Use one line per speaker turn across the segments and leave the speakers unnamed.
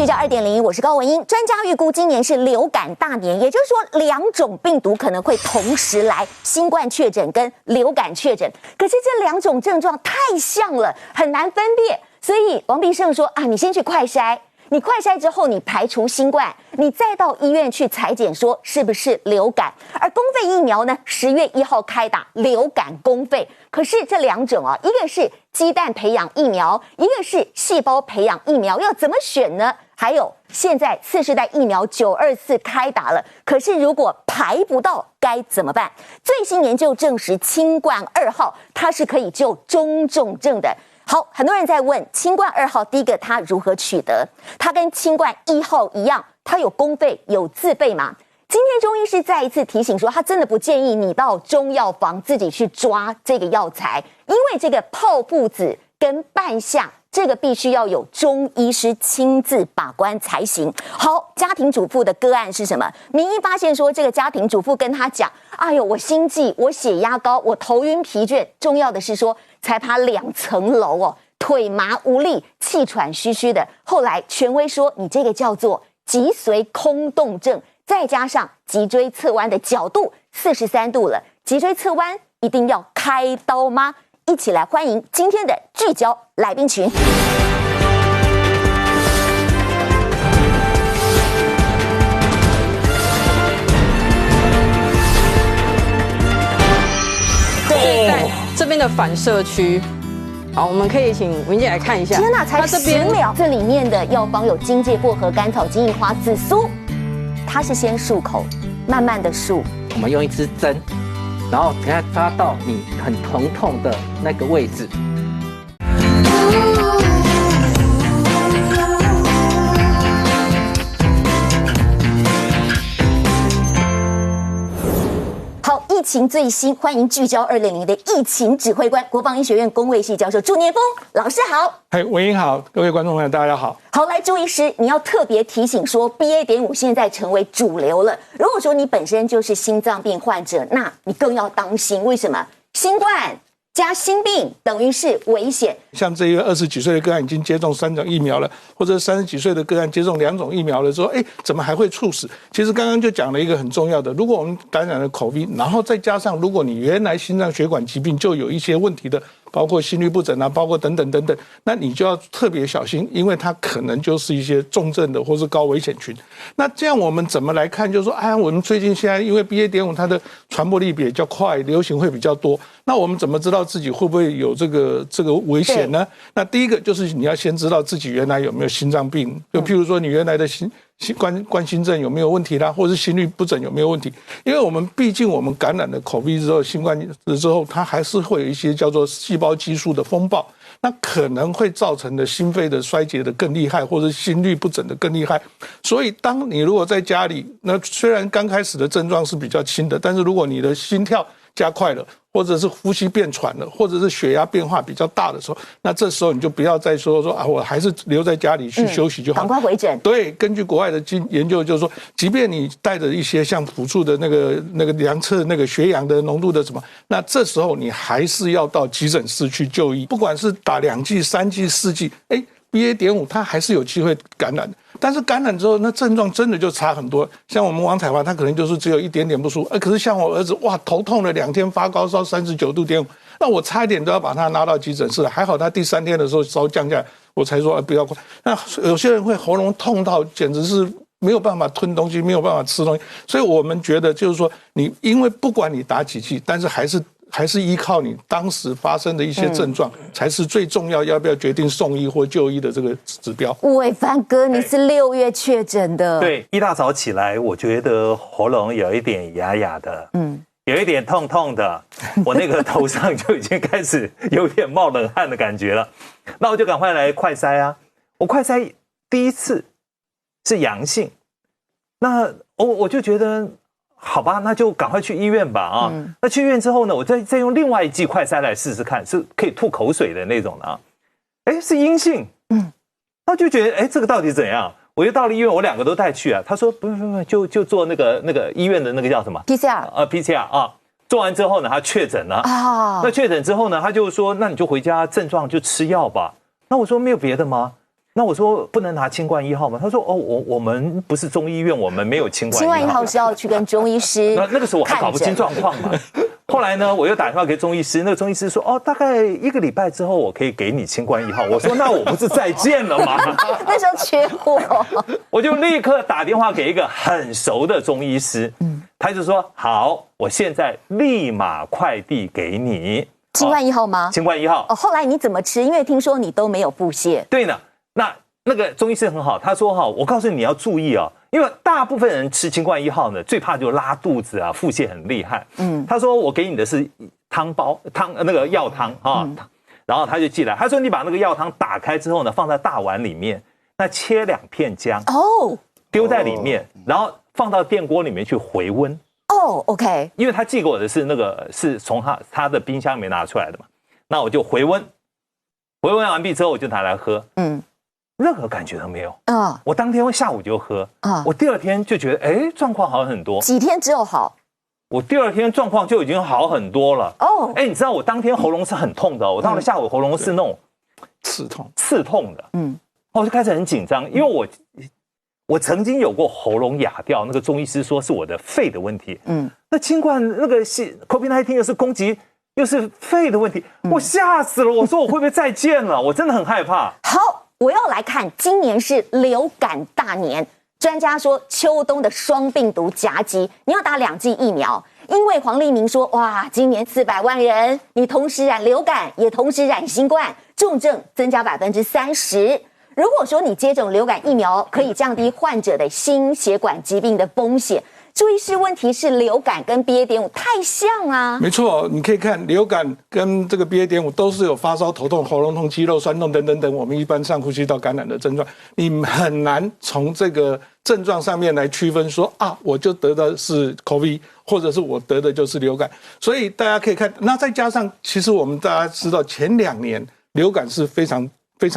聚焦2.0，我是高文英。专家预估今年是流感大年，也就是说2种病毒可能会同时来，新冠确诊跟流感确诊。可是这2种症状太像了，很难分辨。所以王必胜说啊，你先去快筛。你快筛之后，你排除新冠，你再到医院去采检，说是不是流感？而公费疫苗呢？10月1号开打流感公费，可是这2种啊，一个是鸡蛋培养疫苗，一个是细胞培养疫苗，要怎么选呢？还有现在次世代疫苗924开打了，可是如果排不到该怎么办？最新研究证实，清冠2号它是可以救中重症的。好，很多人在问清冠2号，第一个它如何取得？它跟清冠1号一样，它有公费有自费吗？今天中医师再一次提醒说，他真的不建议你到中药房自己去抓这个药材，因为这个泡附子跟半夏，这个必须要有中医师亲自把关才行。好，家庭主妇的个案是什么？民医发现说，这个家庭主妇跟他讲：“哎呦，我心悸，我血压高，我头晕疲倦，重要的是说才爬2层楼哦，腿麻无力，气喘吁吁的。”后来权威说，你这个叫做脊髓空洞症，再加上脊椎侧弯的角度43度了，脊椎侧弯一定要开刀吗？一起来欢迎今天的聚焦来宾群。
对，在这边的反射区，好，我们可以请文姐来看一下。
天哪，才10秒！这里面的药方有荆芥、薄荷、甘草、金银花、紫苏，它是先漱口，慢慢的漱。
我们用一支针，然后给它扎到你很疼痛的那个位置。
好，疫情最新，欢迎聚焦2.0的疫情指挥官，国防医学院公卫系教授朱年峰老师好。
文英好，各位观众朋友大家好。
好，来朱医师，你要特别提醒说 BA.5 现在成为主流了。如果说你本身就是心脏病患者，那你更要当心。为什么？新冠加心病等于是危险。
像这一个20几岁的个案已经接种3种疫苗了，或者30几岁的个案接种2种疫苗了，说怎么还会猝死？其实刚刚就讲了一个很重要的，如果我们感染了 COVID， 然后再加上如果你原来心脏血管疾病就有一些问题的，包括心律不整啊，包括等等等等，那你就要特别小心，因为它可能就是一些重症的或是高危险群。那这样我们怎么来看？就是说，我们最近现在因为 BA.5 它的传播力比较快，流行会比较多，那我们怎么知道自己会不会有这个危险呢？那第一个就是你要先知道自己原来有没有心脏病，就譬如说你原来的冠心症有没有问题啦，或者是心律不整有没有问题？因为我们毕竟我们感染了 COVID 之后，新冠之后，它还是会有一些叫做细胞激素的风暴，那可能会造成的心肺的衰竭的更厉害，或者心律不整的更厉害。所以，当你如果在家里，那虽然刚开始的症状是比较轻的，但是如果你的心跳加快了，或者是呼吸变喘了，或者是血压变化比较大的时候，那这时候你就不要再说我还是留在家里去休息就好，
赶快回诊。
对，根据国外的研究就是说，即便你带着一些像辅助的那个量测那个血氧的浓度的什么，那这时候你还是要到急诊室去就医，不管是打2剂、3剂、4剂，BA.5 它还是有机会感染的。但是感染之后，那症状真的就差很多。像我们王彩华，他可能就是只有一点点不舒服，可是像我儿子，哇，头痛了2天，发高烧39度点5，那我差一点都要把他拿到急诊室了。还好他第3天的时候烧降下来，我才说不要快。那有些人会喉咙痛到简直是没有办法吞东西，没有办法吃东西。所以我们觉得就是说，你因为不管你打几剂，但是还是依靠你当时发生的一些症状，才是最重要，要不要决定送医或就医的这个指标。
伟凡哥，你是6月确诊的，
对，一大早起来，我觉得喉咙有一点哑哑的，有一点痛痛的，我那个头上就已经开始有点冒冷汗的感觉了。那我就赶快来快筛啊！我快筛第一次是阳性，那我就觉得。好吧，那就赶快去医院吧啊！那去医院之后呢，我再用另外一剂快筛来试试看，是可以吐口水的那种的啊。是阴性，那就觉得这个到底怎样？我就到了医院，我2个都带去啊。他说不，就做那个医院的那个叫什么 PCR 啊。做完之后呢，他确诊了那确诊之后呢，他就说那你就回家症状就吃药吧。那我说没有别的吗？那我说不能拿清冠1号吗？他说我们不是中医院，我们没有清冠1号。
清冠1号是要去跟中医师
那个时候我还搞不清状况嘛。后来呢，我又打电话给中医师，那个中医师说大概1个礼拜之后我可以给你清冠1号。我说那我不是再见了吗？
那时候缺货，
我就立刻打电话给一个很熟的中医师，他就说好，我现在立马快递给你。
清冠1号吗？
清冠1号。
后来你怎么吃？因为听说你都没有腹泻。
对呢，那个中医师很好，他说我告诉你要注意因为大部分人吃清冠1号呢，最怕就拉肚子啊，腹泻很厉害。他说我给你的是那个药汤然后他就寄来，他说你把那个药汤打开之后呢，放在大碗里面，那切2片姜丢在里面，然后放到电锅里面去回温。
OK，
因为他寄给我的是从他的冰箱里面拿出来的嘛，那我就回温完毕之后我就拿来喝，任何感觉都没有。我当天下午就喝，我第二天就觉得状况好很多。
几天之后好？
我第二天状况就已经好很多了。你知道我当天喉咙是很痛的，我到了下午喉咙是那种刺痛的。我就开始很紧张，因为我曾经有过喉咙哑掉，那个中医师说是我的肺的问题。那清冠那个COVID-19 又是攻击，又是肺的问题，我吓死了。我说我会不会再见了？我真的很害怕。
好，我要来看，今年是流感大年，专家说秋冬的双病毒夹击，你要打2剂疫苗。因为黄立明说，哇，今年400万人，你同时染流感，也同时染新冠，重症增加30%。如果说你接种流感疫苗，可以降低患者的心血管疾病的风险。注意是问题是流感跟 BA.5 太像啊。
没错，你可以看流感跟这个 BA.5 都是有发烧、头痛、喉咙痛、肌肉酸痛等等等，我们一般上呼吸道感染的症状，你很难从这个症状上面来区分说我就得的是 COVID， 或者是我得的就是流感。所以大家可以看，那再加上其实我们大家知道前2年流感是非常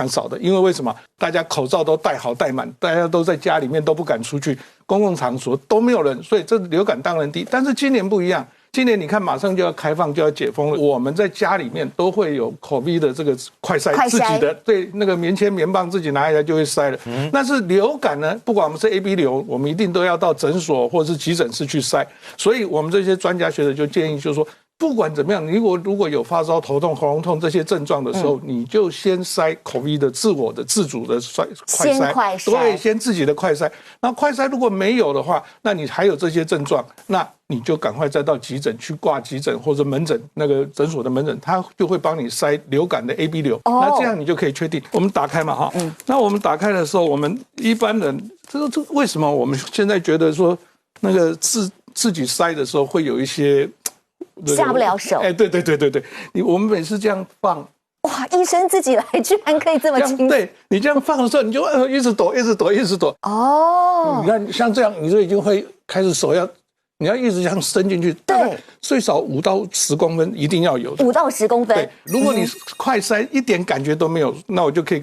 少的，因为为什么？大家口罩都戴好戴满，大家都在家里面都不敢出去，公共场所都没有人，所以这流感当然低。但是今年不一样，今年你看马上就要开放，就要解封了，我们在家里面都会有 COVID 的这个快筛，自己的对那个棉签棉棒自己拿下来就会筛了。但是流感呢，不管我们是 AB 流，我们一定都要到诊所或者是急诊室去筛。所以我们这些专家学者就建议，就是说，不管怎么样，如果有发烧、头痛、喉咙痛这些症状的时候，你就先筛 COVID 的自主的快筛，对，先自己的快筛。那快筛如果没有的话，那你还有这些症状，那你就赶快再到急诊去挂急诊或者门诊那个诊所的门诊，他就会帮你筛流感的 AB 流。那这样你就可以确定。我们打开嘛那我们打开的时候，我们一般人这为什么我们现在觉得说那个自己筛的时候会有一些
下不了手？
对，我们每次这样放，
哇，医生自己来居然可以这么轻松。
对，你这样放的时候，你就一直抖。你看像这样，你就已经会开始手你要一直这样伸进去，
对，
最少5到10公分一定要有的。
5到10公分。
对，如果你快筛一点感觉都没有，那我就可以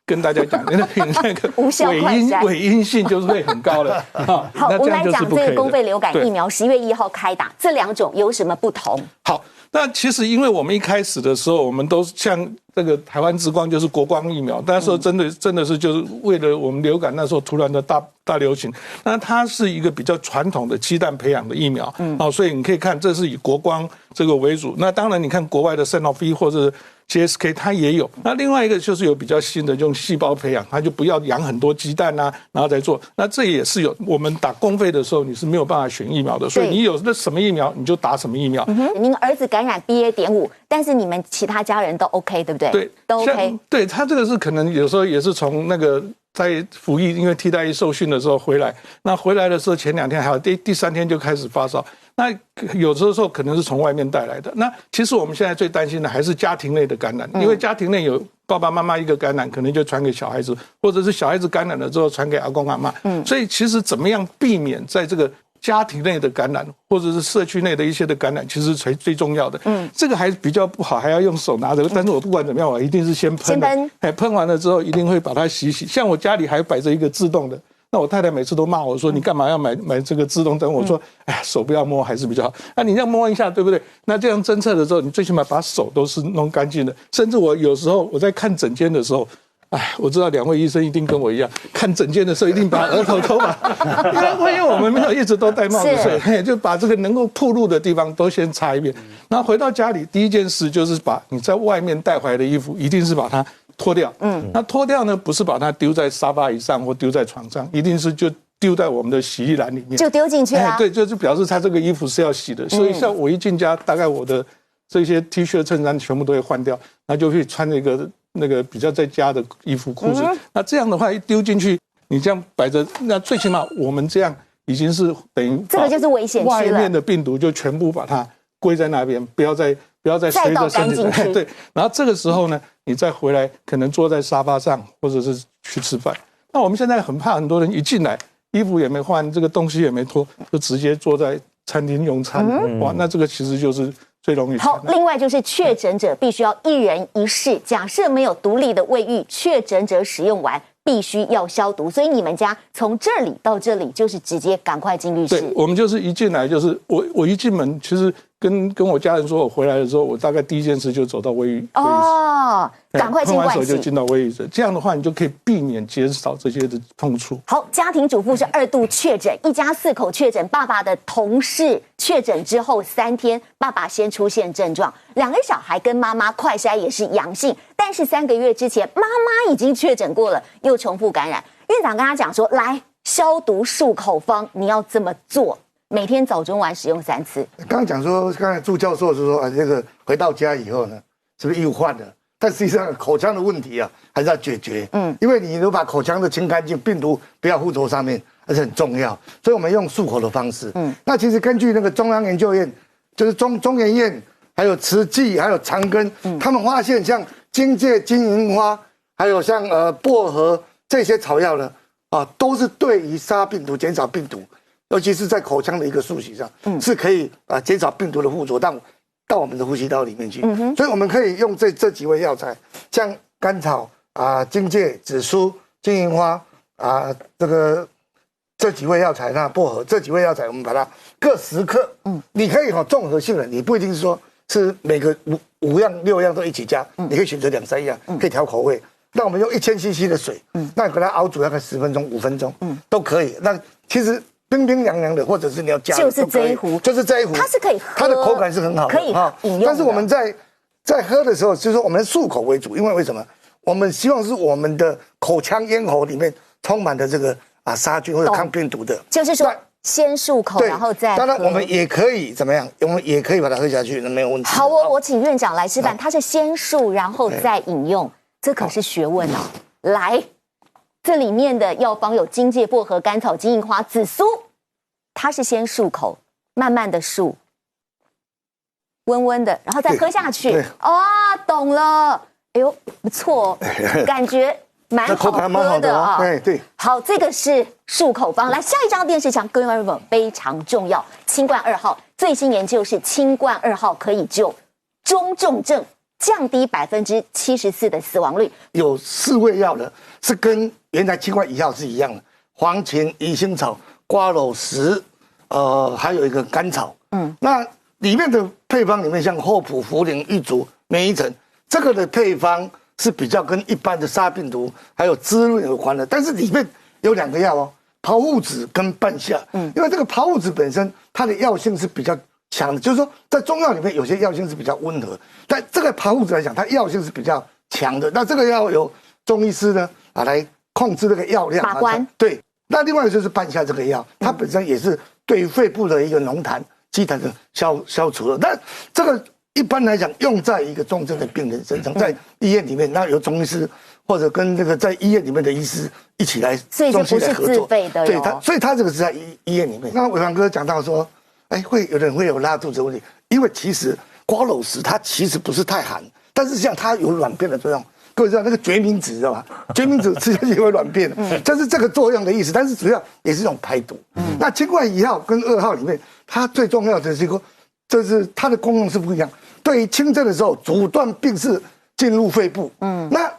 跟大家讲，那个
无效快筛
伪阴性就是会很高的。
好，我们来讲这个公费流感疫苗，11月1号开打，这2种有什么不同？
好，那其实因为我们一开始的时候，我们都像这个台湾之光就是国光疫苗，那时候真的是就是为了我们流感那时候突然的大流行，那它是一个比较传统的鸡蛋培养的疫苗，所以你可以看这是以国光这个为主。那当然你看国外的 Sanofi 或者GSK 它也有，那另外一个就是有比较新的用细胞培养，它就不要养很多鸡蛋啊，然后再做。那这也是有我们打公费的时候你是没有办法选疫苗的，所以你有那什么疫苗你就打什么疫苗。
您儿子感染 BA.5，但是你们其他家人都 OK 对不对？
对，
都 OK。
对，他这个是可能有时候也是从那个在服役，因为替代役受训的时候回来，那回来的时候前2天还有第3天就开始发烧。那有的时候可能是从外面带来的。那其实我们现在最担心的还是家庭内的感染，因为家庭内有爸爸妈妈一个感染，可能就传给小孩子，或者是小孩子感染了之后传给阿公阿嬷。所以其实怎么样避免在这个家庭内的感染，或者是社区内的一些的感染，其实才最重要的。这个还比较不好，还要用手拿着。但是我不管怎么样，我一定是先喷的。喷完了之后一定会把它洗。像我家里还摆着一个自动的。那我太太每次都骂我说：“你干嘛要买这个自动灯？”我说：“哎呀，手不要摸还是比较好。那你这样摸一下，对不对？那这样侦测的时候，你最起码把手都是弄干净的。甚至我有时候我在看诊间的时候，我知道2位医生一定跟我一样，看诊间的时候一定把额头头发，因为我们没有一直都戴帽子睡，就把这个能够暴露的地方都先擦一遍。然后回到家里，第一件事就是把你在外面带回来的衣服，一定是把它脱掉。那脱掉呢，不是把它丢在沙发椅上或丢在床上，一定是就丢在我们的洗衣篮里面，
就丢进去了。
对，就是表示他这个衣服是要洗的。所以像我一进家，大概我的这些 T 恤、衬衫全部都会换掉，那就会穿那个比较在家的衣服、裤子。那这样的话一丢进去，你这样摆着，那最起码我们这样已经是等于
这个就是危险区了。
外面的病毒就全部把它归在那边，不要再随着身体。对，然后这个时候呢，你再回来，可能坐在沙发上，或者是去吃饭。那我们现在很怕很多人一进来，衣服也没换，这个东西也没脱，就直接坐在餐厅用餐。哇，那这个其实就是最容易传染。
好，另外就是确诊者必须要1人1室，假设没有独立的卫浴，确诊者使用完必须要消毒。所以你们家从这里到这里就是直接赶快进浴室。
对，我们就是一进来就是我一进门，其实跟我家人说我回来的时候，我大概第一件事就走到卫浴。
哦，赶快进
换完
盥洗。
手就进到卫浴室，这样的话你就可以避免减少这些的碰触。
好，家庭主妇是2度确诊，一家4口确诊，爸爸的同事确诊之后3天，爸爸先出现症状，2个小孩跟妈妈快筛也是阳性，但是3个月之前妈妈已经确诊过了，又重复感染。院长跟他讲说，来消毒漱口方，你要这么做，每天早中晚使用3次。
刚刚讲说，刚才朱教授是说这个回到家以后呢，是不是又换了？但实际上口腔的问题啊，还是要解决。因为你如果把口腔都清干净，病毒不要附着上面，那是很重要。所以我们用漱口的方式。那其实根据那个中央研究院，就是中研院，还有慈济，还有长庚，他们发现像荆芥、金银花，还有像薄荷这些草药呢，都是对于杀病毒、减少病毒，尤其是在口腔的一个漱洗上，是可以减少病毒的附着到我们的呼吸道里面去。所以我们可以用这几味药材，像甘草荆芥、紫苏、金银花这几味药材，那薄荷这几味药材，我们把它各10克。你可以综合性的，你不一定是说是每个5样6样都一起加，你可以选择2、3样，可以调口味。那我们用1000cc 的水，那给它熬煮大概10分钟、5分钟，都可以。那其实冰冰凉凉的，或者是你要加，
就是这一壶，它是可以喝，
它的口感是很好的，
可以饮用。
但是我们在喝的时候，就是说我们漱口为主，因为什么？我们希望是我们的口腔咽喉里面充满的这个杀菌或者抗病毒的，
就是说先漱口，然后再喝。
当然我们也可以怎么样？我们也可以把它喝下去，那没有问题。
好，我请院长来示范，他是先漱然后再饮用，这可是学问啊！来，这里面的药方有荆芥、薄荷、甘草、金银花、紫苏，它是先漱口，慢慢的漱，温温的，然后再喝下去。懂了。哎呦，不错，感觉蛮好喝的啊。
对，
好，这个是漱口方。来，下一张电视墙，各位观众非常重要。清冠2号最新研究是，清冠2号可以救中重症，降低74%的死亡率。
有4味药的是跟原来清冠1号是一样的，黄芩、鱼腥草、瓜蒌实，还有一个甘草。那里面的配方里面，像厚朴、茯苓、玉竹、梅依橙，这个的配方是比较跟一般的杀病毒还有滋润有关的，但是里面有2个药炮附子跟半夏。因为这个炮附子本身它的药性是比较强的，就是说在中药里面有些药性是比较温和，但这个炮附子来讲，它药性是比较强的。那这个要由中医师呢来控制这个药量
把关。
对，那另外就是半夏这个药，它本身也是对于肺部的一个浓痰、积痰的消除的。但这个一般来讲，用在一个重症的病人身上，在医院里面，那由中医师或者跟这个在医院里面的医师一起来，
所以这不是自费的。
对，所以他这个是在医院里面。那伟凡哥讲到说，会有人会有拉肚子的问题，因为其实瓜蒌实它其实不是太寒，但是像它有软便的作用。各位知道那个决明子知道吧？决明子吃下去会软便，这是这个作用的意思。但是主要也是一种排毒。那清冠1号跟2号里面，它最重要的是说，就是它的功用是不一样。对于轻症的时候，阻断病势进入肺部。那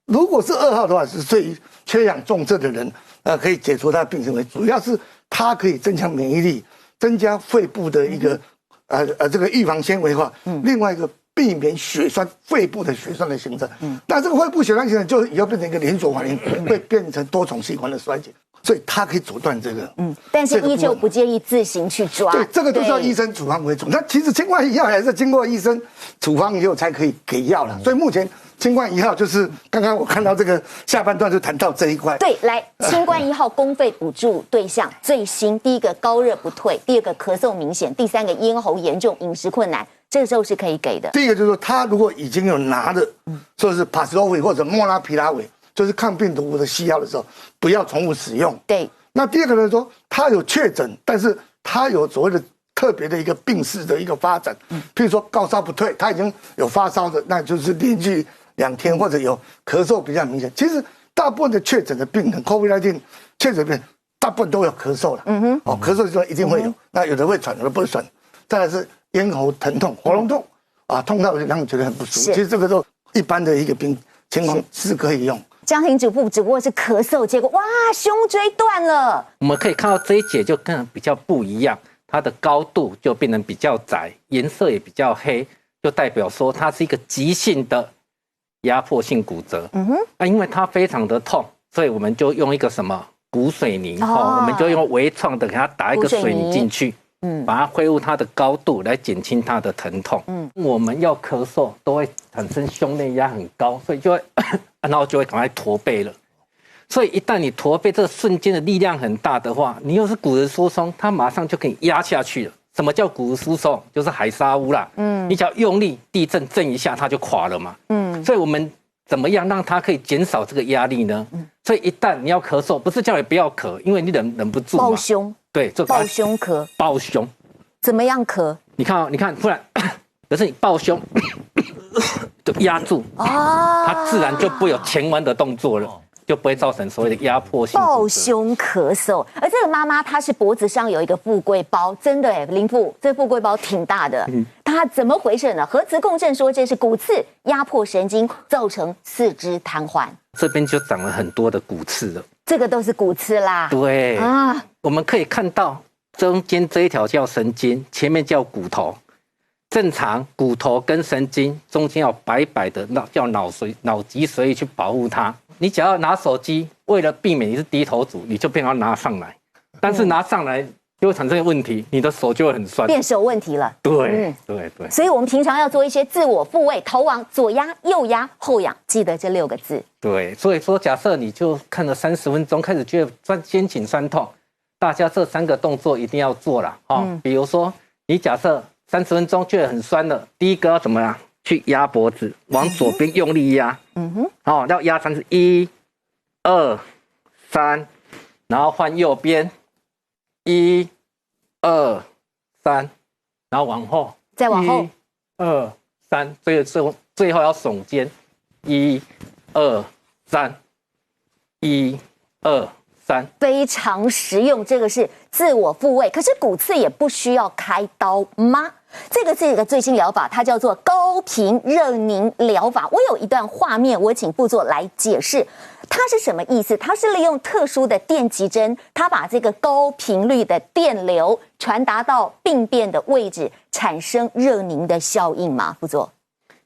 如果是2号的话，是对于缺氧重症的人，可以解除他的病情为主，主要是它可以增强免疫力，增加肺部的一个这个预防纤维化。另外一个避免血栓肺部的血栓的形成。那这个肺部血栓形成，就以后变成一个连锁反应，会变成多重器官的衰竭。所以它可以阻断这个，
但是依旧不建议自行去抓。
对，这个都是要医生处方为主。那其实清冠一号还是经过医生处方以后才可以给药了。所以目前清冠一号就是刚刚我看到这个下半段就谈到这一块。
对，来，清冠一号公费补助对象最新，第一个高热不退，第二个咳嗽明显，第三个咽喉严重，饮食困难，这个时候是可以给的。
第一个就是说，他如果已经有拿的，说是帕斯洛韦或者莫拉皮拉韦。就是抗病毒的西药的时候，不要重复使用。
对。
那第二个呢，说他有确诊，但是他有所谓的特别的一个病史的一个发展，譬如说高烧不退，他已经有发烧的，那就是连续2天或者有咳嗽比较明显。其实大部分的确诊的病人 ，COVID-19 确诊病人大部分都有咳嗽了。咳嗽的时候一定会有，那有的会喘，有的不会喘。再来是咽喉疼痛、喉咙痛啊，痛到让你觉得很不舒服。其实这个都一般的一个情况是可以用。
家庭主妇只不过是咳嗽，结果哇，胸椎断了。
我们可以看到这一节就跟比较不一样，它的高度就变得比较窄，颜色也比较黑，就代表说它是一个急性的压迫性骨折。那因为它非常的痛，所以我们就用一个什么骨水泥，我们就用微创的给它打一个水泥进去。把它恢复它的高度来减轻它的疼痛。我们要咳嗽都会产生胸内压很高，所以就会然后就会赶快驼背了。所以一旦你驼背，这个瞬间的力量很大的话，你又是骨质疏松，它马上就可以压下去了。什么叫骨质疏松？就是海沙屋啦。你只要用力，地震震一下，它就垮了嘛。所以我们怎么样让它可以减少这个压力呢？所以一旦你要咳嗽，不是叫你不要咳，因为你忍不住嘛。
抱胸。
对，就
抱胸咳。
抱胸。
怎么样咳？
你看，突然，可是你抱胸就压住，它自然就不会有前弯的动作了，就不会造成所谓的压迫性
抱胸咳嗽。而这个妈妈她是脖子上有一个富贵包，真的林副，这富贵包挺大的。她怎么回事呢？核磁共振说这是骨刺压迫神经，造成四肢瘫痪。
这边就长了很多的骨刺了。
这个都是骨刺啦。
对啊，我们可以看到中间这一条叫神经，前面叫骨头。正常骨头跟神经中间要白白的，叫脑脊髓液去保护它。你只要拿手机，为了避免你是低头族，你就变要拿上来，但是拿上来就会产生问题，你的手就会很酸，
变手问题了。
对。
所以我们平常要做一些自我复位，头往左压、右压、后仰，记得这6个字。
对，所以说假设你就看了30分钟，开始觉得肩颈酸痛，大家这3个动作一定要做了比如说你假设30分钟觉得很酸了，第一个要怎么样？去压脖子，往左边用力压。要压3次，1、2、3，然后换右边，1、2、3，然后往后，
再往后
，1、2、3，最后要耸肩，1、2、3，1、2、3，
非常实用。这个是自我复位，可是骨刺也不需要开刀吗？这个是一个最新疗法，它叫做高频热凝疗法。我有一段画面，我请副座来解释它是什么意思。它是利用特殊的电极针，它把这个高频率的电流传达到病变的位置，产生热凝的效应吗？副座，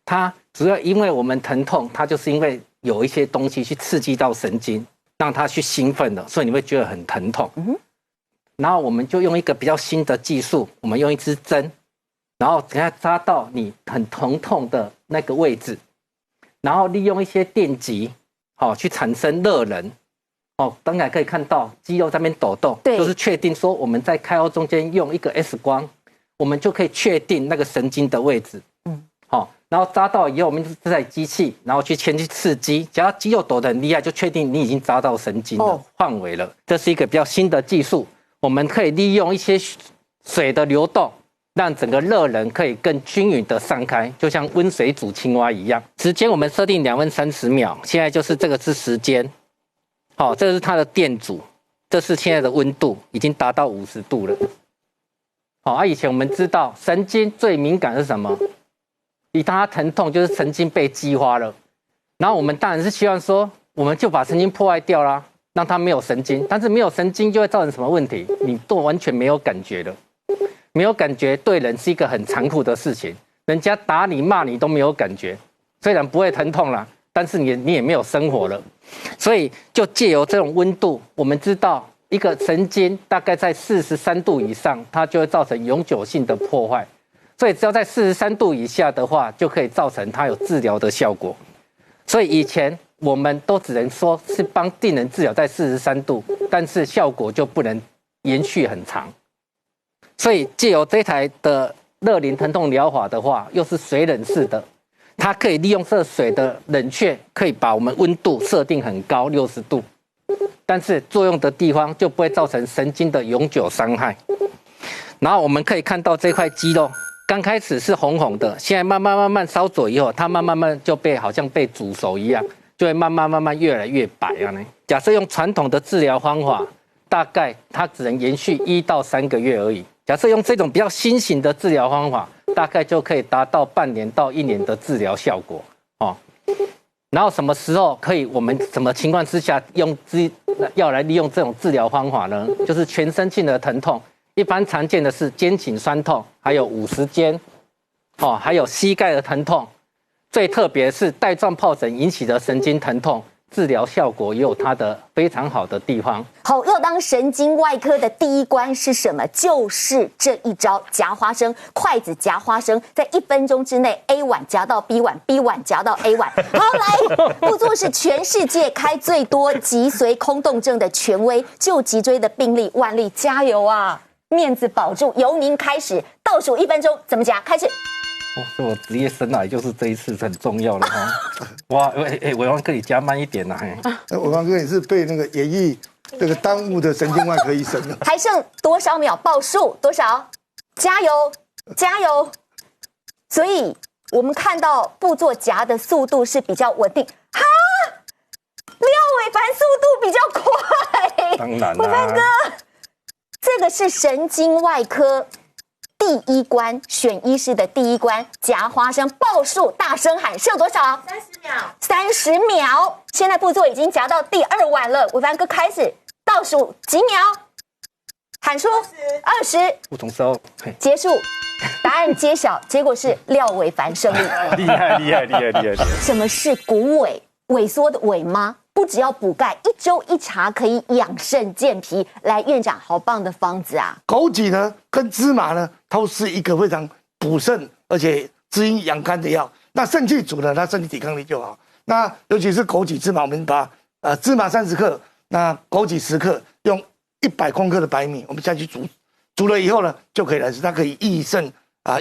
它主要因为我们疼痛，它就是因为有一些东西去刺激到神经，让它去兴奋了，所以你会觉得很疼痛。然后我们就用一个比较新的技术，我们用一支针，然后给它扎到你很疼痛的那个位置，然后利用一些电极，去产生热能。当然可以看到肌肉在那边抖动，就是确定说我们在开刀中间用一个 X 光，我们就可以确定那个神经的位置。然后扎到以后，我们就这台机器，然后去刺激，只要肌肉抖得很厉害，就确定你已经扎到神经的范围了。这是一个比较新的技术，我们可以利用一些水的流动，让整个热能可以更均匀的散开，就像温水煮青蛙一样。时间我们设定2分30秒，现在就是这个是时间。这是它的电阻，这是现在的温度，已经达到50度了。以前我们知道神经最敏感是什么？一旦它疼痛，就是神经被激发了。然后我们当然是希望说，我们就把神经破坏掉啦，让它没有神经。但是没有神经就会造成什么问题？你都完全没有感觉了，没有感觉对人是一个很残酷的事情。人家打你骂你都没有感觉，虽然不会疼痛啦，但是你也没有生活了。所以就借由这种温度，我们知道一个神经大概在43度以上，它就会造成永久性的破坏。所以只要在43度以下的话，就可以造成它有治疗的效果。所以以前我们都只能说是帮病人治疗在43度，但是效果就不能延续很长。所以借由这台的热淋疼痛疗法的话，又是水冷式的，它可以利用这水的冷却，可以把我们温度设定很高60度，但是作用的地方就不会造成神经的永久伤害。然后我们可以看到这块肌肉刚开始是红红的，现在慢慢烧灼以后，它慢慢就好像被煮熟一样，就会慢慢越来越白啊。假设用传统的治疗方法，大概它只能延续1到3个月而已。假设用这种比较新型的治疗方法，大概就可以达到半年到1年的治疗效果哦。然后什么时候可以？我们什么情况之下要来利用这种治疗方法呢？就是全身性的疼痛，一般常见的是肩颈酸痛，还有50肩，哦，还有膝盖的疼痛。最特别是带状疱疹引起的神经疼痛。治疗效果也有它的非常好的地方。
好，要当神经外科的第一关是什么？就是这一招夹花生，筷子夹花生，在1分钟之内 A 碗夹到 B 碗 ，B 碗夹到 A 碗。好，来，副座是全世界开最多脊髓空洞症的权威，救脊椎的病例万例，加油啊！面子保住，由您开始，倒数1分钟，怎么夹？开始。
我职业生涯就是这一次很重要了哈。哇，伟王哥你加慢一点呐。
伟王哥你是被那个演艺这个耽误的神经外科医生了。
还剩多少秒？报数多少？加油，加油！所以我们看到副座夹的速度是比较稳定。哈，廖伟凡速度比较快。
当然啦，
伟凡哥，这个是神经外科。第一关选医师的第一关，夹花生，报数，大声喊，剩多少？30秒。30秒。现在副座已经夹到第2碗了，伟凡哥开始倒数几秒，喊出20。
不同时候
结束，答案揭晓，结果是廖伟凡胜利。
厉害厉害厉害厉害厉害！
什么是骨萎？萎缩的萎吗？不只要补钙，1周1茶可以养肾健脾。来，院长，好棒的方子啊！
枸杞呢，跟芝麻呢，都是一个非常补肾而且滋阴养肝的药。那肾气足了，它身体抵抗力就好。那尤其是枸杞、芝麻，我们把芝麻30克，那枸杞10克，用100公克的白米，我们下去煮，煮了以后呢，就可以来吃。它可以益肾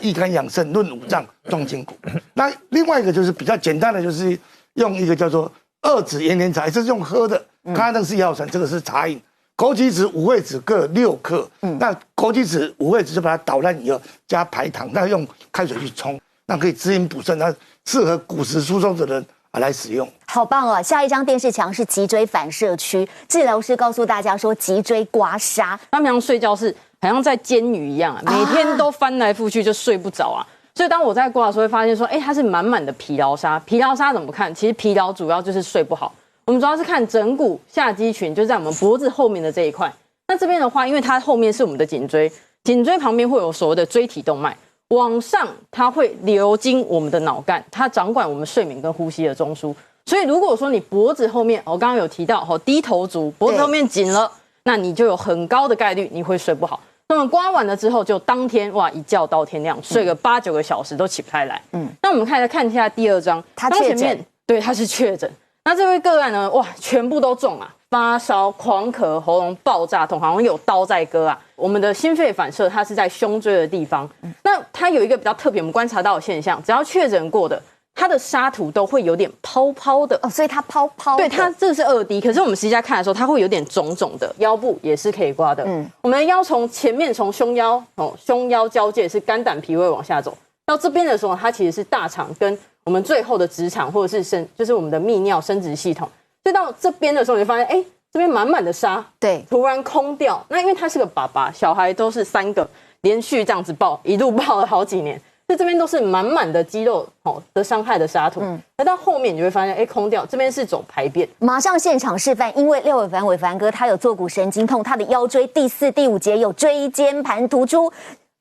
益肝养肾、润五脏、壮筋骨。那另外一个就是比较简单的，就是用一个叫做2子延年茶，这是用喝的。刚刚那个是药膳，这个是茶饮。枸杞子、五味子各6克。那枸杞子、五味子就把它捣烂以后加白糖，那用开水去冲，那可以滋阴补肾，那适合骨质疏松的人来使用。
好棒哦！下一张电视墙是脊椎反射区，治疗师告诉大家说，脊椎刮痧，
他平常睡觉是好像在监狱一样，每天都翻来覆去就睡不着啊。所以当我在刮的时候，会发现说，它是满满的疲劳痧。疲劳痧怎么看？其实疲劳主要就是睡不好。我们主要是看枕骨下肌群，就在我们脖子后面的这一块。那这边的话，因为它后面是我们的颈椎，颈椎旁边会有所谓的椎体动脉，往上它会流经我们的脑干，它掌管我们睡眠跟呼吸的中枢。所以如果说你脖子后面，我刚刚有提到低头族，脖子后面紧了，那你就有很高的概率你会睡不好。那么刮完了之后，就当天一觉到天亮，睡个8、9个小时都起不太来。那我们看一下第2张，
他确诊，
对，他是确诊。那这位个案呢，全部都中啊，发烧、狂咳、喉咙爆炸痛，好像有刀在割啊。我们的心肺反射，它是在胸椎的地方。那它有一个比较特别，我们观察到的现象，只要确诊过的，它的沙土都会有点泡泡的
所以它泡泡。
对，它这是2D，可是我们实际在看的时候，它会有点肿肿的，腰部也是可以刮的。我们的腰从前面从胸腰胸腰交界是肝胆脾胃往下走，到这边的时候，它其实是大肠跟我们最后的直肠或者是就是我们的泌尿生殖系统。所以到这边的时候，你就发现，这边满满的沙，
对，
突然空掉。那因为他是个爸爸，小孩都是3个，连续这样子抱，一路抱了好几年。所以这边都是满满的肌肉的伤害的沙土，那到后面你就会发现，空掉，这边是走排便。
马上现场示范，因为廖伟凡哥他有坐骨神经痛，他的腰椎第4、第5节有椎间盘突出，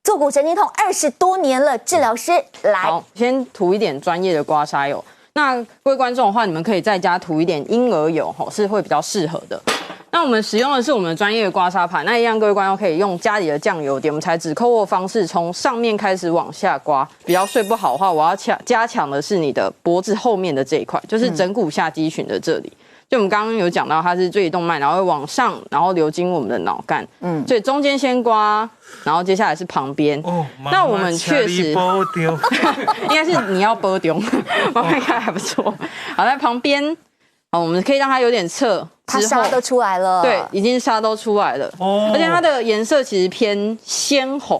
坐骨神经痛20多年了，治疗师来。
好，先涂一点专业的刮痧油。那各位观众的话，你们可以在家涂一点婴儿油，是会比较适合的。那我们使用的是我们专业的刮痧盘，那一样各位观众可以用家里的酱油点，我们采指抠的方式，从上面开始往下刮。比较睡不好的话，我要加强的是你的脖子后面的这一块，就是枕骨下肌群的这里。就我们刚刚有讲到，它是椎体动脉，然后会往上，然后流经我们的脑干。所以中间先刮，然后接下来是旁边。那我们确实应该是你要拨丢，妈妈应该还不错。好，在旁边。我们可以让它有点侧，
它痧都出来了，
对，已经痧都出来了，而且它的颜色其实偏鲜红，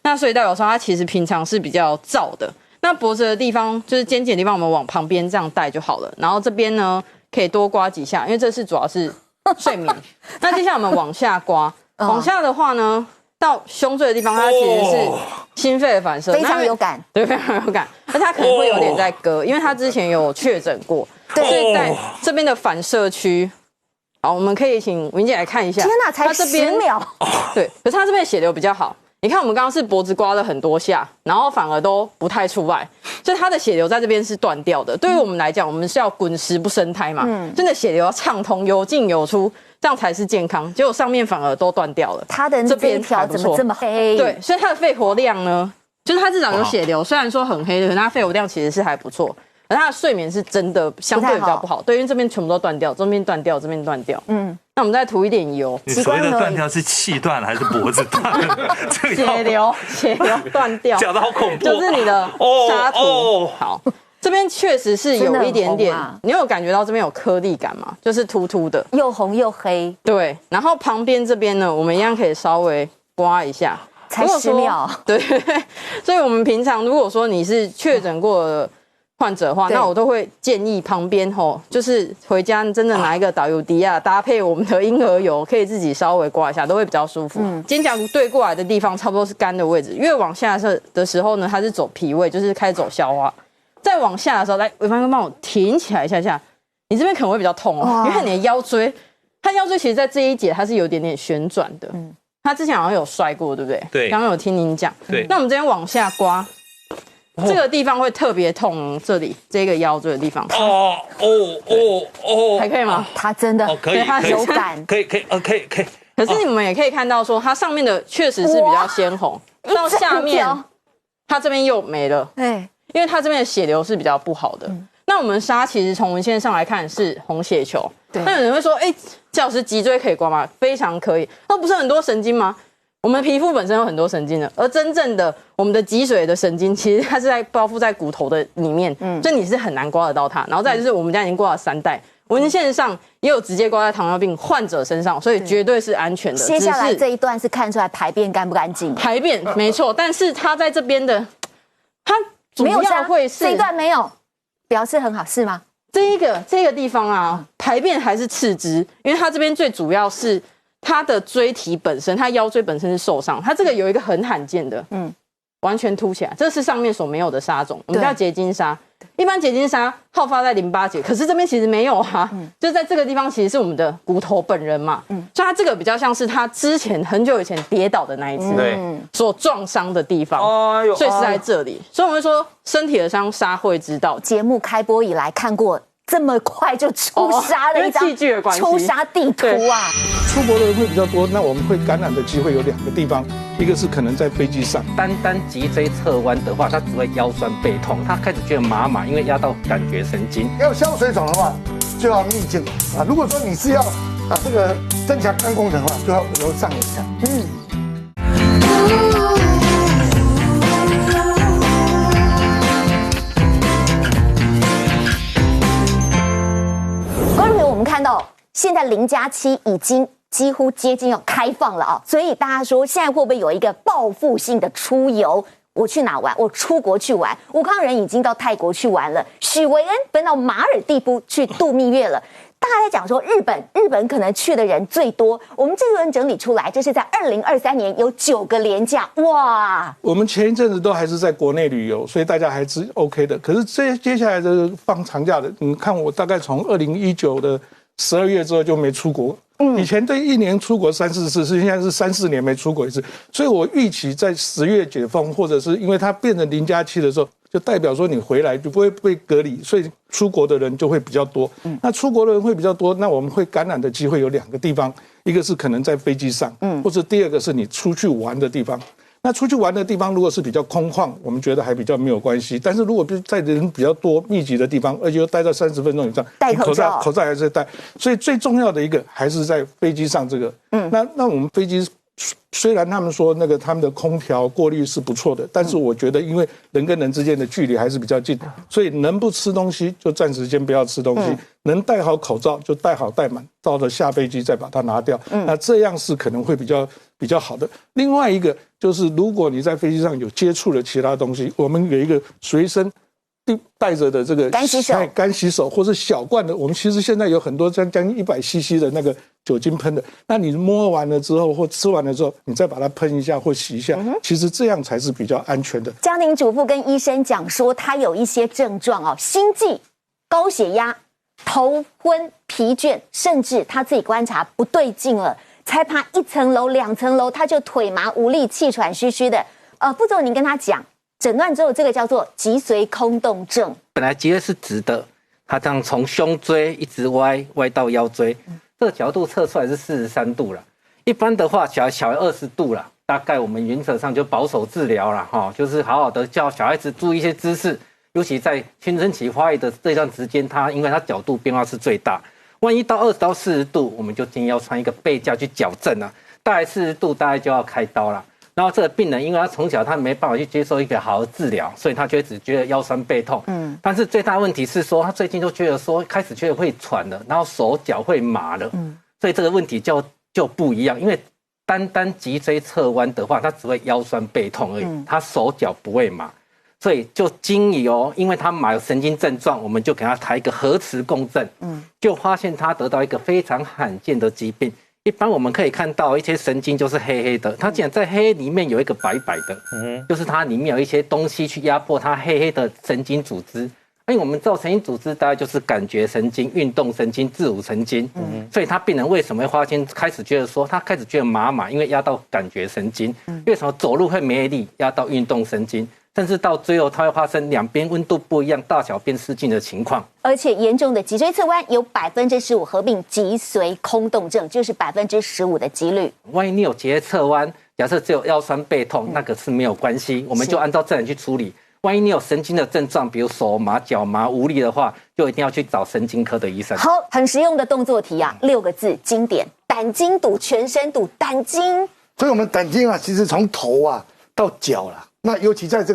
那所以代表说它其实平常是比较燥的。那脖子的地方就是肩颈的地方，我们往旁边这样带就好了。然后这边呢，可以多刮几下，因为这是主要是睡眠。那接下来我们往下刮，往下的话呢，到胸椎的地方，它其实是心肺的反射，
非常有感，
对，非常有感，而且它可能会有点在割，因为它之前有确诊过。所以在这边的反射区，好，我们可以请文姐来看一下。
天哪，才10秒。
对，可是它这边的血流比较好。你看，我们刚刚是脖子刮了很多下，然后反而都不太出来，所以它的血流在这边是断掉的。对于我们来讲，我们是要滚石不生胎嘛，真的血流要畅通，有进有出，这样才是健康。结果上面反而都断掉了。
它的这边条怎么这么黑？
对，所以它的肺活量呢，就是它至少有血流，虽然说很黑的，可是它肺活量其实是还不错。而他的睡眠是真的相对比较不好，对，因为这边全部都断掉，这边断掉，这边断掉。那我们再涂一点油。
你所谓的断掉是气断了还是脖子断了？
血流断掉，
讲得好恐怖。
就是你的痧图。好，这边确实是有一点点，你有感觉到这边有颗粒感吗？就是凸凸的，
又红又黑。
对，然后旁边这边呢，我们一样可以稍微刮一下。
才10秒。
对，所以我们平常如果说你是确诊过的患者的话，那我都会建议旁边就是回家真的拿一个导游迪亚搭配我们的婴儿油，可以自己稍微刮一下，都会比较舒服。肩胛骨对过来的地方差不多是肝的位置，越往下的时候呢，它是走脾胃，就是开始走消化。再往下的时候，来伟凡帮我挺起来一下下，你这边可能会比较痛因为你的腰椎，它腰椎其实在这一节它是有点点旋转的。他之前好像有摔过，对不对？
对，
刚刚有听您讲。对，那我们这边往下刮。这个地方会特别痛，这里这个腰椎的地方。还可以吗？
它真的
可以，
它有感，
可以。
可是你们也可以看到说，它上面的确实是比较鲜红，到下面它这边又没了。对，因为它这边的血流是比较不好的。那我们痧其实从文献上来看是红血球。那有人会说，姜老师脊椎可以刮吗？非常可以。那不是很多神经吗？我们皮肤本身有很多神经的，而真正的我们的脊髓的神经，其实它是在包覆在骨头的里面，所以你是很难刮得到它。然后再来就是我们家已经刮了3代，文献上也有直接刮在糖尿病患者身上，所以绝对是安全的。
接下来这一段是看出来排便干不干净，
排便没错，但是它在这边的，它主要会是
这一段没有，表示很好是吗？
这个地方啊，排便还是次之，因为它这边最主要是。它的椎体本身，它腰椎本身是受伤，它这个有一个很罕见的，完全凸起来，这是上面所没有的沙肿，我们叫结晶沙。一般结晶沙好发在淋巴结，可是这边其实没有啊，就在这个地方其实是我们的骨头本人嘛，所以它这个比较像是它之前很久以前跌倒的那一次，所撞伤的地方，所以是在这里，所以我们会说身体的伤痧会知道。
节目开播以来看过。这么快就出痧了一张出痧地图啊！
出国的人会比较多，那我们会感染的机会有2个地方，一个是可能在飞机上，
单脊椎侧弯的话，它只会腰酸背痛，他开始觉得麻，因为压到感觉神经。
要消水肿的话，就要逆境啊。如果说你是要这个增强肝功能的话，就要由上而下。
我们看到现在0+7已经几乎接近要开放了啊，所以大家说现在会不会有一个报复性的出游？我去哪玩？我出国去玩。吴康仁已经到泰国去玩了，许维恩奔到马尔地夫去度蜜月了。大家在讲说日本可能去的人最多。我们这轮整理出来，这是在2023年有9个连假，哇！
我们前一阵子都还是在国内旅游，所以大家还是 OK 的。可是接下来的放长假的，你看我大概从2019的12月之后就没出国，以前对1年出国3、4次，现在是3、4年没出国一次。所以我预期在10月解封，或者是因为它变成0+7的时候，就代表说你回来就不会被隔离，所以出国的人就会比较多。那出国的人会比较多，那我们会感染的机会有2个地方，一个是可能在飞机上，或者第二个是你出去玩的地方。那出去玩的地方如果是比较空旷，我们觉得还比较没有关系。但是如果在人比较多密集的地方，而且又待到30分钟以上，
戴口罩，
口罩还是戴。所以最重要的一个还是在飞机上这个。那我们飞机虽然他们说那个他们的空调过滤是不错的，但是我觉得因为人跟人之间的距离还是比较近，所以能不吃东西就暂时先不要吃东西，能戴好口罩就戴好戴满，到了下飞机再把它拿掉。那这样是可能会比较好的。另外一个就是如果你在飞机上有接触了其他东西，我们有一个随身带着的这个干洗手或是小罐的，我们其实现在有很多将近100cc 的那个酒精喷的，那你摸完了之后或吃完了之后，你再把它喷一下或洗一下，其实这样才是比较安全的。
家庭主妇跟医生讲说，他有一些症状哦，心悸、高血压、头昏、疲倦，甚至他自己观察不对劲了，才爬1层楼、2层楼，他就腿麻无力、气喘吁吁的。副总，您跟他讲。诊断之后，这个叫做脊髓空洞症。
本来脊椎是直的，它这样从胸椎一直歪到腰椎，这个角度测出来是43度了。一般的话，小于20度了，大概我们原则上就保守治疗了哈，就是好好的叫小孩子注意一些姿势，尤其在青春期发育的这段时间，因为它角度变化是最大。万一到20到40度，我们就建议要穿一个背架去矫正了。大概40度，大概就要开刀了。然后这个病人，因为他从小他没办法去接受一个好的治疗，所以他就只觉得腰酸背痛。但是最大问题是说，他最近就觉得说，开始觉得会喘了，然后手脚会麻了。所以这个问题就不一样，因为单脊椎侧弯的话，他只会腰酸背痛而已，他手脚不会麻。所以就经由，因为他麻有神经症状，我们就给他抬一个核磁共振，就发现他得到一个非常罕见的疾病。一般我们可以看到一些神经就是黑黑的，它竟然在黑里面有一个白白的，就是它里面有一些东西去压迫它黑黑的神经组织。因为我们知道神经组织大概就是感觉神经、运动神经、自主神经，所以他病人为什么会发现开始觉得说他开始觉得麻，因为压到感觉神经，为什么走路会没力，压到运动神经。甚至到最后，它会发生两边温度不一样、大小变失禁的情况。
而且严重的脊椎侧弯有15%合并脊髓空洞症，就是15%的几率。
万一你有脊椎侧弯，假设只有腰酸背痛，那个是没有关系，我们就按照自然去处理。万一你有神经的症状，比如手麻、脚麻、无力的话，就一定要去找神经科的医生。
好，很实用的动作题啊，6个字，经典：胆经堵，全身堵，胆经。
所以我们胆经啊，其实从头啊到脚啦。那尤其在这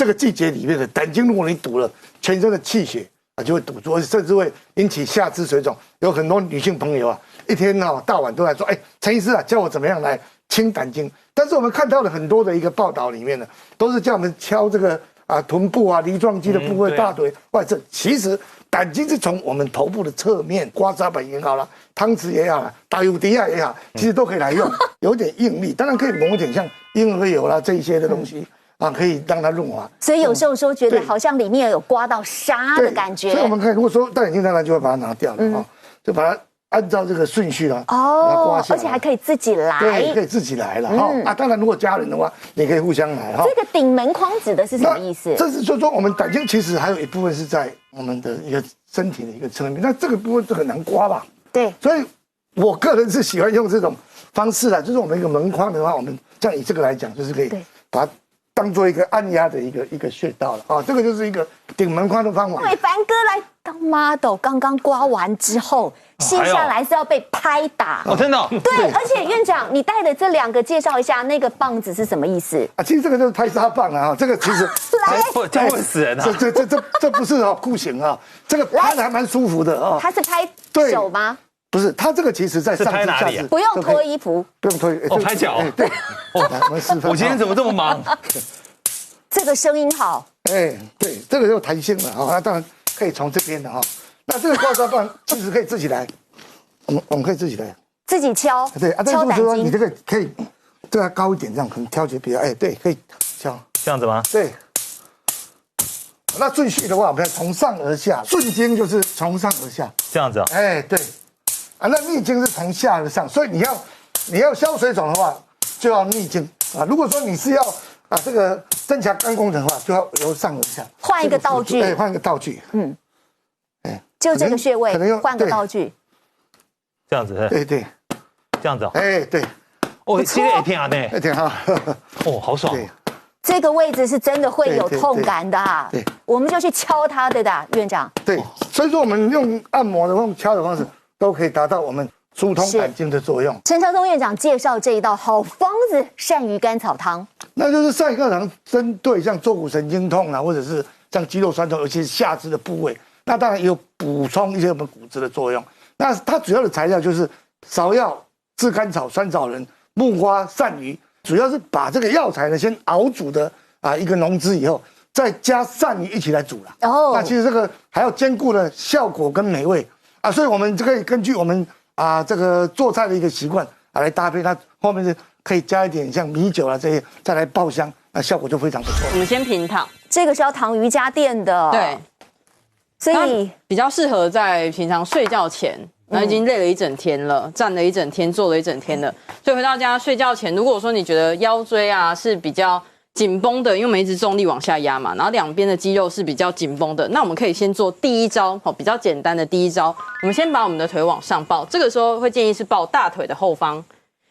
个季节里面的胆经，如果你堵了，全身的气血啊就会堵住，甚至会引起下肢水肿。有很多女性朋友啊，一天大晚都来说，陈医师啊，教我怎么样来清胆经。但是我们看到了很多的一个报道里面呢，都是叫我们敲这个臀部啊、梨状肌的部位、大腿外侧。其实胆经是从我们头部的侧面，刮痧板也好啦，汤匙也好啦，打油迪亚也好，其实都可以来用。有点应力，当然可以抹一点像婴儿油啦这一些的东西。可以让它润滑，
所以有时候说觉得好像里面有刮到痧的感觉。
所以我们看，如果说戴眼镜，当然就会把它拿掉了就把它按照这个顺序把它刮下来，
而且还可以自己来，
对，可以自己来了当然，如果家人的话，你可以互相来
这个顶门框指的是什么意思？
这是说我们胆经其实还有一部分是在我们的一个身体的一个侧面，那这个部分就很难刮吧？
对，
所以我个人是喜欢用这种方式啦，就是我们一个门框的话，我们像以这个来讲，就是可以把它当做一个按压的一个穴道了这个就是一个顶门框的方法。
伟凡哥来当 model， 刚刚刮完之后，接下来是要被拍打
真的
对，而且院长，你带的这2个介绍一下，那个棒子是什么意思
其实这个就是拍痧棒这个其实
这样会死人
这不是酷刑这个拍的还蛮舒服的
它是拍手吗？
不是，它这个其实在上肢下肢
不用脱衣服，
不用脱衣服
拍脚
对，我们示范。
我今天怎么这么忙？
这个声音好，
对，这个有弹性的那当然可以从这边的那这个刮痧棒其实可以自己来，我们可以自己来，
自己敲，
对但是说你这个可以对它高一点，这样可能挑起比较对，可以敲
这样子吗？
对。那顺序的话，我们要从上而下，顺经就是从上而下，
这样子
对。啊，那逆经是从下而上，所以你要消水肿的话，就要逆经啊。如果说你是要这个增强肝功能的话，就要由上而下。
换一个道具，
对，换一个道具。
就这个穴位，换个道具，
这样子，
对，
这样子哦，
对，
哦，今天也挺好呢，
挺好，
哦，好爽。
这个位置是真的会有痛感的啊。
对，
我们就去敲它的院长。
对，所以说我们用按摩的用敲的方式，都可以达到我们疏通肝经的作用。
陈朝宗院长介绍这一道好方子——鳝鱼甘草汤。
那就是鳝鱼甘草汤针对像坐骨神经痛啊，或者是像肌肉酸痛，尤其是下肢的部位，那当然也有补充一些我们骨质的作用。那它主要的材料就是芍药、炙甘草、酸枣仁、木瓜、鳝鱼，主要是把这个药材呢先熬煮的一个浓汁以后，再加鳝鱼一起来煮了。那其实这个还要兼顾了效果跟美味所以我们就可以根据我们这个做菜的一个习惯来搭配，它后面是可以加一点像米酒这些，再来爆香，那效果就非常不错。
我们先平躺，
这个是要躺瑜伽垫的，
对，
所以
比较适合在平常睡觉前。那已经累了一整天了，站了一整天，坐了一整天了，所以回到家睡觉前，如果说你觉得腰椎是比较紧绷的，因为我们一直重力往下压嘛，然后两边的肌肉是比较紧绷的，那我们可以先做第一招，比较简单的第一招，我们先把我们的腿往上抱，这个时候会建议是抱大腿的后方，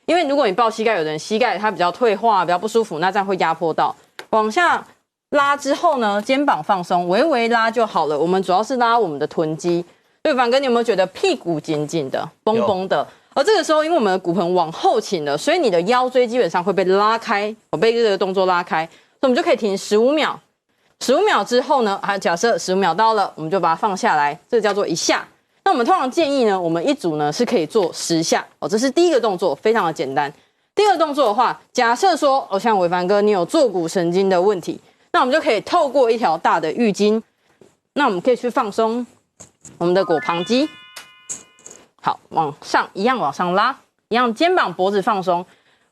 因为如果你抱膝盖，有的人膝盖它比较退化，比较不舒服，那这样会压迫到。往下拉之后呢，肩膀放松，微微拉就好了。我们主要是拉我们的臀肌。对，凡哥，你有没有觉得屁股紧紧的、绷绷的？而这个时候，因为我们的骨盆往后倾了，所以你的腰椎基本上会被拉开，被这个动作拉开，所以我们就可以停15秒。15秒之后呢，假设15秒到了，我们就把它放下来，这个叫做一下。那我们通常建议呢，我们一组呢是可以做10下这是第一个动作，非常的简单。第二个动作的话，假设说像伟凡哥你有坐骨神经的问题，那我们就可以透过一条大的浴巾，那我们可以去放松我们的腘旁肌，好，往上一样往上拉，一样肩膀脖子放松，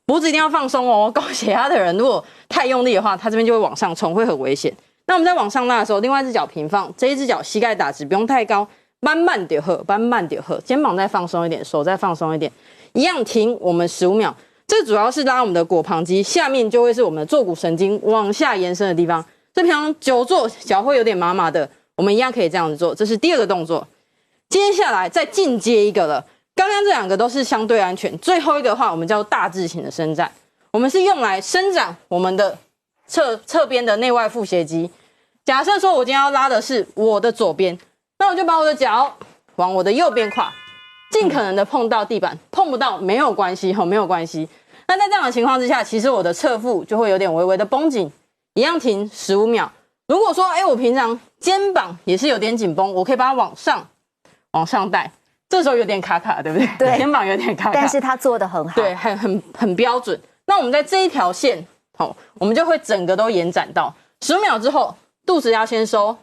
脖子一定要放松哦。高血压的人如果太用力的话，他这边就会往上冲，会很危险。那我们在往上拉的时候，另外一只脚平放，这一只脚膝盖打直，不用太高，慢慢点喝，慢慢点喝，肩膀再放松一点，手再放松一点，一样停我们15秒。这主要是拉我们的腘旁肌，下面就会是我们的坐骨神经往下延伸的地方。这平常久坐脚会有点麻麻的。我们一样可以这样子做，这是第二个动作。接下来再进阶一个了，刚刚这2个都是相对安全，最后一个的话，我们叫大字型的伸展，我们是用来伸展我们的侧边的内外腹斜肌。假设说我今天要拉的是我的左边，那我就把我的脚往我的右边跨，尽可能的碰到地板，碰不到没有关系，没有关系。那在这样的情况之下，其实我的侧腹就会有点微微的绷紧，一样停15秒。如果说我平常肩膀也是有点紧绷，我可以把它往上带，这时候有点卡卡，对不对？
对，
肩膀有点卡卡，
但是他做得很好，
对，很标准。那我们在这一条线，我们就会整个都延展到15秒之后，肚子要先收，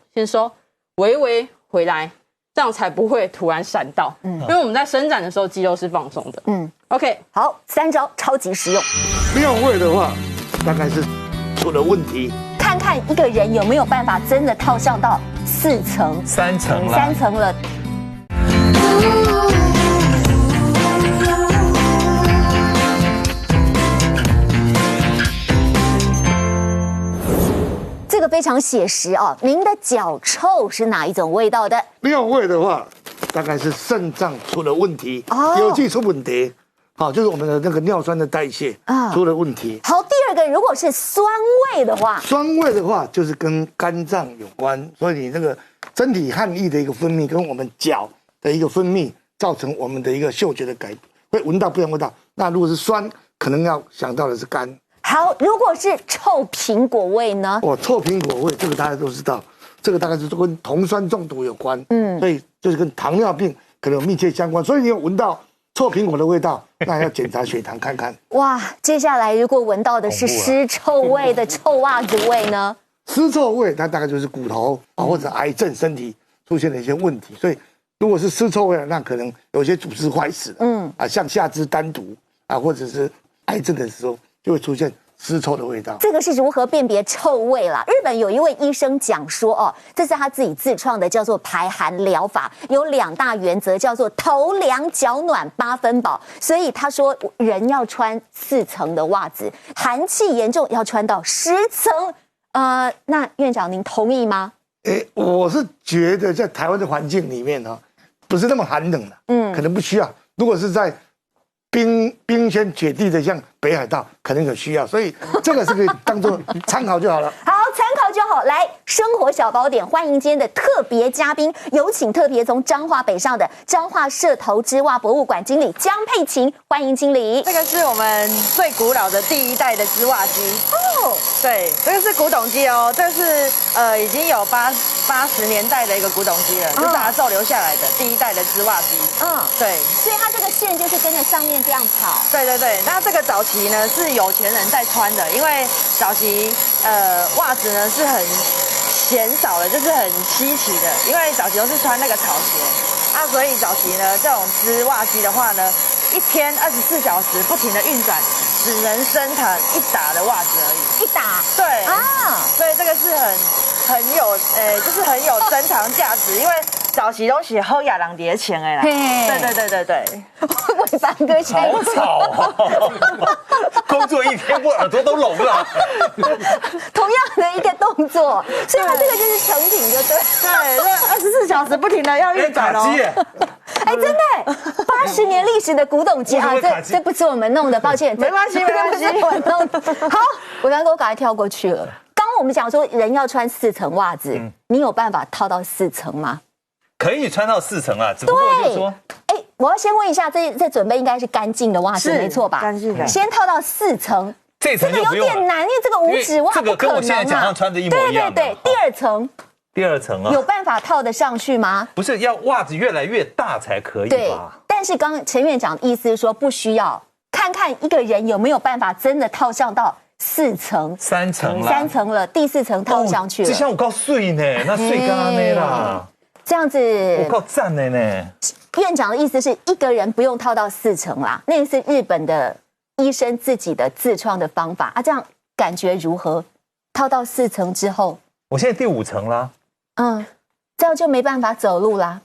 微微回来，这样才不会突然闪到。因为我们在伸展的时候，肌肉是放松的。OK，
好，3招超级实用。
庙位的话，大概是出了问题。
看看一个人有没有办法真的套上到4层、
3层了
，3层了。这个非常写实您的脚臭是哪一种味道的？
庙位的话，大概是肾脏出了问题，有气出问题。就是我们的那个尿酸的代谢出了问题。
好，第2个如果是酸味的话，
酸味的话就是跟肝脏有关，所以你那个身体汗液的一个分泌跟我们脚的一个分泌，造成我们的一个嗅觉的改变，会闻到不同味道。那如果是酸，可能要想到的是肝。
好，如果是臭苹果味呢？
臭苹果味，这个大家都知道，这个大概是跟酮酸中毒有关，所以就是跟糖尿病可能有密切相关。所以你有闻到臭苹果的味道，那要检查血糖看看。
哇，接下来如果闻到的是尸臭味的臭袜子味呢？
尸臭味，它大概就是骨头或者癌症身体出现了一些问题。所以如果是尸臭味，那可能有些组织坏死了，像下肢单独或者是癌症的时候，就会出现尸臭的味道。
这个是如何辨别臭味啦？日本有一位医生讲说，哦，这是他自己自创的，叫做排寒疗法，有2大原则，叫做头凉脚暖8分饱。所以他说，人要穿4层的袜子，寒气严重要穿到10层。那院长您同意吗？
我是觉得在台湾的环境里面呢，不是那么寒冷的，可能不需要。如果是在冰天雪地的像北海道，可能有需要，所以这个是可以当做参考就好了。
好，参考就好。来，生活小宝典，欢迎今天的特别嘉宾，有请特别从彰化北上的彰化社头织袜博物馆经理江佩琴，欢迎经理。
这个是我们最古老的第1代的织袜机哦，对，这个是古董机哦，这是已经有80年代的一个古董机了，就是阿昼留下来的第1代的织袜机。对，
所以它这个线就是跟着上面这样跑。
对，那这个早期呢是有钱人在穿的，因为早期袜子呢是很鲜少的，就是很稀奇的，因为早期都是穿那个草鞋啊，所以早期呢这种织袜机的话呢，一天24小时不停的运转，只能生产1打的袜子而已。
1打？
对啊，所以这个是很有就是很有珍藏价值，因为早期都是好亚郎叠钱哎啦。对。
伟凡哥现在
好吵哦！工作一天，我耳朵都聋了。
同样的一个动作，所以它这个就是成品，就对。
对，那24小时不停的要运转哦。
真的，80年历史的古董机啊，这不是我们弄的，抱歉，
没关系，
不是我们弄的。好，伟凡哥赶快跳过去了。刚刚我们讲说人要穿4层袜子，你有办法套到4层吗？
可以穿到4层啊，只不过就是说，
我要先问一下，这准备应该是干净的袜子，没错吧？
干净的，
先套到4层，
这层就
有点难，因为这个5指袜
这个跟我现在脚上穿的一模一样。
对，第2层
啊，
有办法套得上去吗？
不是，要袜子越来越大才可以吧？
对，但是刚陈院长的意思是说不需要，看看一个人有没有办法真的套上到4层、
3层啦
，3层了，第4层套上去了。
这像我告碎呢，那碎干呢啦。
这样子，
我靠赞的呢。
院长的意思是一个人不用套到4层啦，那是日本的医生自己的自创的方法啊。这样感觉如何？套到4层之后，
我现在第5层啦。
这样就没办法走路啦。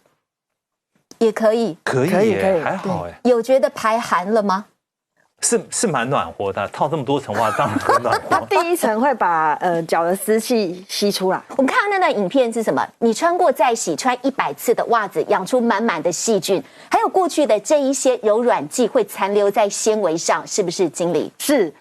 也可以，
可以，还好哎。
有觉得排寒了吗？
是蛮暖和的，套这么多层袜当然很暖和。
它第1层会把脚的湿气吸出来。
我们看到那段影片是什么？你穿过再洗，穿100次的袜子，养出满满的细菌，还有过去的这一些柔软剂会残留在纤维上，是不是，经理？
是，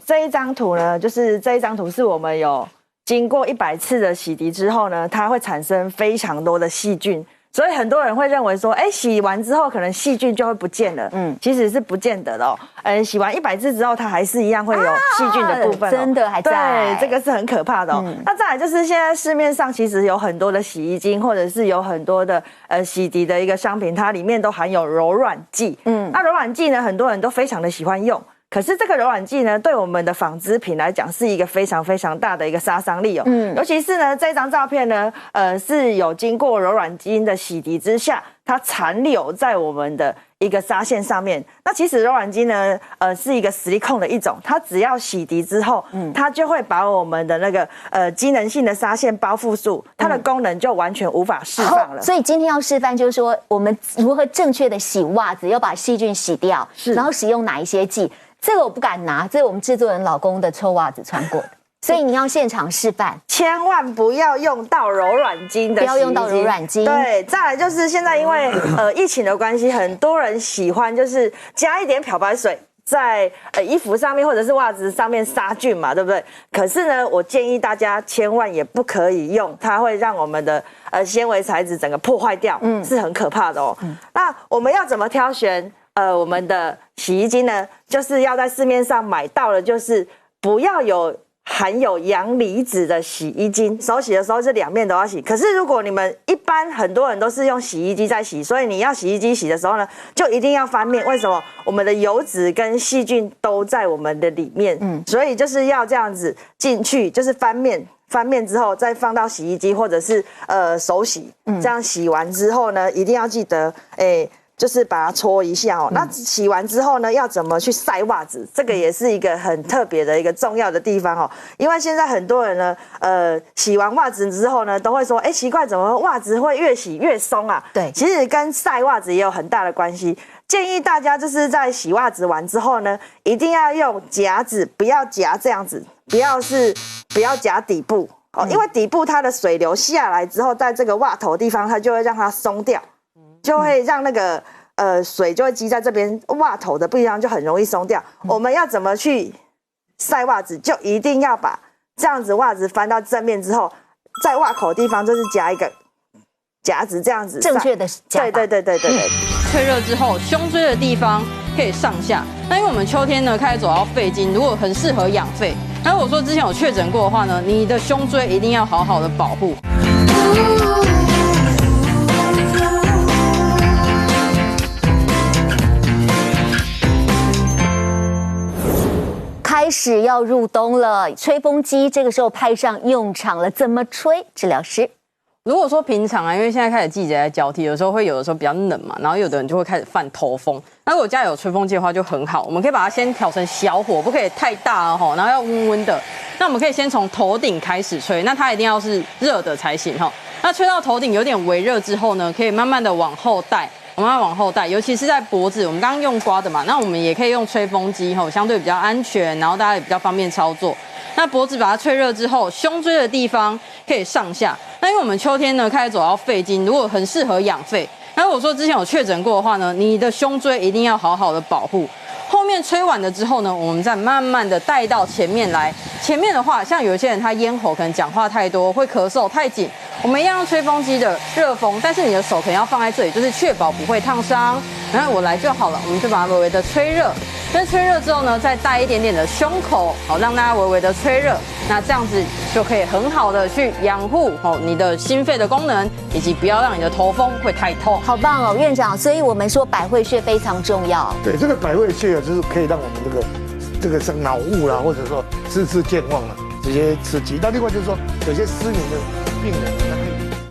这一张图呢，就是这一张图是我们有经过100次的洗涤之后呢，它会产生非常多的细菌。所以很多人会认为说，洗完之后可能细菌就会不见了，其实是不见得的哦。洗完100次之后，它还是一样会有细菌的部分，
真的还在。
对，这个是很可怕的哦。那再来就是现在市面上其实有很多的洗衣精，或者是有很多的洗涤的一个商品，它里面都含有柔软剂。那柔软剂呢，很多人都非常的喜欢用。可是这个柔软剂呢，对我们的纺织品来讲是一个非常非常大的一个杀伤力哦。尤其是呢，这张照片呢，是有经过柔软基因的洗涤之下，它残留在我们的一个纱线上面。那其实柔软基呢，是一个实力控的一种，它只要洗涤之后，它就会把我们的那个机能性的纱线包覆住，它的功能就完全无法释放了。
所以今天要示范就是说，我们如何正确的洗袜子，要把细菌洗掉，然后使用哪一些剂。这个我不敢拿，这是我们制作人老公的臭袜子穿过的，所以你要现场示范，
千万不要用到柔软精的洗衣机，
不要用到柔软精。
对，再来就是现在因为疫情的关系，很多人喜欢就是加一点漂白水在衣服上面或者是袜子上面杀菌嘛，对不对？可是呢，我建议大家千万也不可以用，它会让我们的纤维材质整个破坏掉，是很可怕的哦。那我们要怎么挑选？我们的洗衣精呢，就是要在市面上买到的，就是不要有含有阳离子的洗衣精。手洗的时候是2面都要洗。可是如果你们一般很多人都是用洗衣机在洗，所以你要洗衣机洗的时候呢，就一定要翻面。为什么？我们的油脂跟细菌都在我们的里面，所以就是要这样子进去，就是翻面。翻面之后再放到洗衣机或者是手洗，这样洗完之后呢，一定要记得就是把它搓一下哦。那洗完之后呢，要怎么去晒袜子？这个也是一个很特别的一个重要的地方哦。因为现在很多人呢，洗完袜子之后呢，都会说，哎，奇怪，怎么袜子会越洗越松啊？
对，
其实跟晒袜子也有很大的关系。建议大家就是在洗袜子完之后呢，一定要用夹子，不要夹这样子，不要夹底部哦，因为底部它的水流下来之后，在这个袜头地方，它就会让它松掉。就会让那个水就会积在这边袜头的地方，就很容易松掉。我们要怎么去晒袜子？就一定要把这样子袜子翻到正面之后，在袜口地方就是夹一个夹子，这样子
正确的夹法。
对。
吹热之后，胸椎的地方可以上下。那因为我们秋天呢开始走到肺经，如果很适合养肺。那如果说之前有确诊过的话呢，你的胸椎一定要好好的保护。
开始要入冬了，吹风机这个时候派上用场了，怎么吹？治疗师，
如果说平常啊，因为现在开始季节在交替，有的时候比较冷嘛，然后有的人就会开始犯头风。那如果家里有吹风机的话就很好，我们可以把它先调成小火，不可以太大哦，然后要温温的。那我们可以先从头顶开始吹，那它一定要是热的才行哈。那吹到头顶有点微热之后呢，可以慢慢的往后带。我们要往后带，尤其是在脖子，我们刚刚用刮的嘛，那我们也可以用吹风机吼，相对比较安全，然后大家也比较方便操作。那脖子把它吹热之后，胸椎的地方可以上下。那因为我们秋天呢开始走到肺经，如果很适合养肺。那如果说之前有确诊过的话呢，你的胸椎一定要好好的保护。后面吹完了之后呢，我们再慢慢的带到前面来。前面的话，像有一些人他咽喉可能讲话太多，会咳嗽太紧，我们一样用吹风机的热风，但是你的手可能要放在这里，就是确保不会烫伤。然后我来就好了，我们就把它微微的吹热。跟吹热之后呢，再带一点点的胸口，好让大家微微的吹热。那这样子就可以很好的去养护你的心肺的功能，以及不要让你的头风会太痛。
好棒哦，院长。所以我们说百会穴非常重要。
对，这个百会穴啊，就是可以让我们这个像脑雾啦，或者说失智健忘啦这些刺激。那另外就是说，有些失眠的病人。